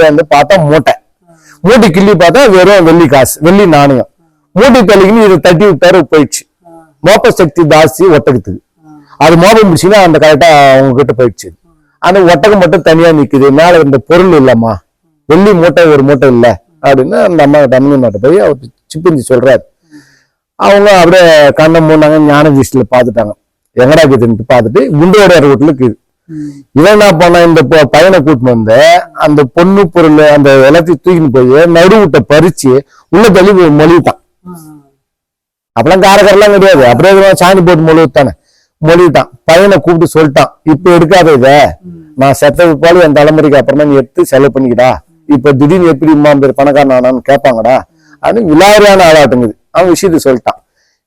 வந்து பார்த்தா மூட்டை கிள்ளி பார்த்தா வெறும் வெள்ளி காசு, வெள்ளி நாணயம். மூட்டை தள்ளிக்கின்னு இதை தட்டி விட்டாரு, போயிடுச்சு. மோப்ப சக்தி ஜாஸ்தி ஒட்டகத்துக்கு. அது மோப்பம் முடிச்சுன்னா அந்த கரெக்டா அவங்க கிட்ட போயிடுச்சு. அந்த ஒட்டகம் மட்டும் தனியா நிக்குது, மேல இந்த பொருள் இல்லம்மா, வெள்ளி மூட்டை ஒரு மூட்டை இல்லை அப்படின்னு அந்த அம்மா தமிழ்நாட்டை போய் அவர் சிப்பிஞ்சி சொல்றாரு. அவங்க அப்படியே கண்ணை மூணாங்க, ஞான திருஷ்டில பாத்துட்டாங்க, எங்கடா இருக்குதுன்னு பார்த்துட்டு குண்டோட வீட்டுல இருக்குது. இவன் என்ன பண்ண, இந்த பையனை கூட்டின்னு வந்து அந்த பொண்ணு பொருள் அந்த எல்லாத்தையும் தூக்கின்னு போய் நடுவிட்ட பறிச்சு உள்ள தள்ளி மொழிவிட்டான். அப்பெல்லாம் காரக்கரெல்லாம் கிடையாது, அப்படியே சாணி போட்டு மொழிவிட்டானே, மொழிவிட்டான். பையனை கூப்பிட்டு சொல்லிட்டான், இப்ப எடுக்காத இத, நான் செத்தது போல என் தலைமுறைக்கு அப்புறமா நீ எடுத்து செலவு பண்ணிக்கிடா, இப்ப திடீர்னு எப்படி இம்மா பேர் பணக்காரன் ஆனான்னு கேட்பாங்கடா அப்படின்னு விலாரியான ஆளாட்டுங்குது. அவன் விஷயத்த சொல்லிட்டான்.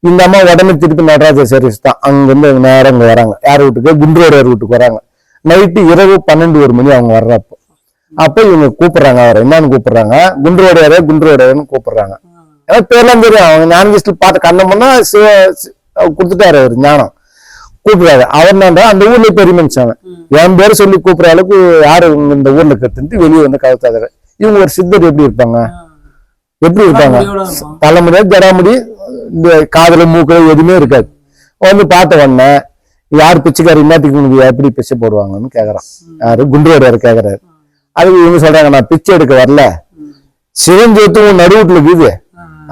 இந்த அம்மா உடனே திருப்பி நடராஜ சர்வீஸ் தான் அங்கிருந்து நேரம் இங்க வராங்க. யார் வீட்டுக்கு? குண்டோடையார் வீட்டுக்கு வராங்க. நைட்டு இரவு 12 மணி அவங்க வர்றப்போ. அப்ப இவங்க கூப்பிடுறாங்க, அவரை என்னன்னு கூப்பிடுறாங்க, குண்டோடையார்னு கூப்பிடுறாங்க. ஏன்னா பேர்லாம் தெரியும், அவங்க ஞான லிஸ்ட்ல பார்த்த கண்ணம்னா கொடுத்துட்டாரு அவர் ஞானம். கூப்பிடுறாரு. அவர் என்னன்றா அந்த ஊர்ல பெரிய மனுஷன், என் பேரை சொல்லி கூப்பிடுற அளவுக்கு யாரு இந்த ஊர்ல கத்துட்டு வெளியே வந்து கவுத்தாரு. இவங்க ஒரு சித்தர் எப்படி இருப்பாங்க, தலைமுடியா ஜடாமுடி, இந்த காதல மூக்கல எதுவுமே இருக்காது. வந்து பார்த்த உடனே யார் பிச்சைக்காரி இன்னத்துக்கு எப்படி பிச்சை போடுவாங்கன்னு கேக்குறான். யாரு? குண்டோடையார் கேக்குறாரு. அதுக்கு இவங்க சொல்றாங்க, நான் பிச்சை எடுக்க வரல, சிவஞ்சோத்து நடுவுட்டுல இருக்குது,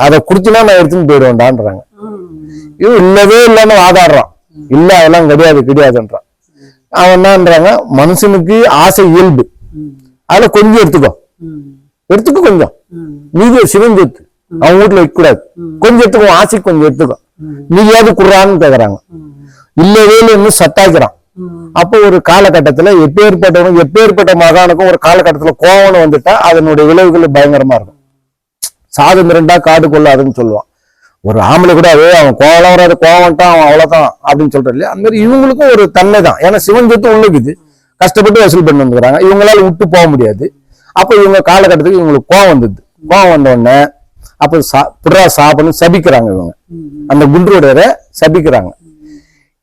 அதை குடுத்துனா நான் எடுத்துன்னு போயிடுவேன்டான்றாங்க. இவன் இல்லவே இல்லைன்னு வாதாடுறான். இல்ல அதெல்லாம் கிடையாதுன்றான். அவன் என்னன்றாங்க, மனுஷனுக்கு ஆசை இயல்பு, அதுல கொஞ்சம் எடுத்துக்கோ கொஞ்சம், நீங்க சிவஞ்சோத்து அவன் வீட்டுல வைக்க கூடாது, கொஞ்சம் எடுத்துக்கோ, ஆசைக்கு கொஞ்சம் எடுத்துக்கோ, நீயாவது குடுறான்னு கேக்குறாங்க. இல்லவே இன்னும் சத்தாக்கிறான். அப்போ ஒரு காலகட்டத்துல எப்பேற்பட்ட மகானுக்கும் ஒரு காலகட்டத்துல கோவம் வந்துட்டா அதனுடைய விளைவுகள் பயங்கரமா இருக்கும். சாதம் இரண்டா காடு கொள்ளாதுன்னு சொல்லுவான். ஒரு ஆம்பளை கூட அவன் கோவம் வராது, கோவம்ட்டான் அவன் அவ்வளவுதான் அப்படின்னு சொல்றது இல்லையா? அந்த மாதிரி இவங்களுக்கும் ஒரு தன்மை தான். ஏன்னா சிவன் சொத்து உள்ளுக்குது, கஷ்டப்பட்டு வசூல் பண்ணி வந்துக்கிறாங்க, இவங்களால விட்டு போக முடியாது. அப்ப இவங்க காலகட்டத்துக்கு இவங்களுக்கு கோவம் வந்தது. கோவம் வந்த உடனே அப்ப புறா சாப்பிடணும் சபிக்கிறாங்க. இவங்க அந்த குண்டோடையர சபிக்கிறாங்க.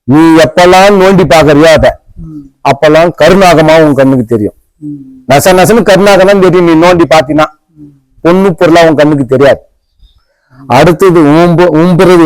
நீ எப்பெல்லாம் நோண்டி பாக்குறியோ அத அப்பெல்லாம் கருநாகமா உன் கண்ணுக்கு தெரியும். நசன்னு கருநாகம் தெரியும். நீ நோண்டி பாத்தீங்கன்னா பொண்ணு பொருளா உன் கண்ணுக்கு தெரியாது. அடுத்தது உம்புறது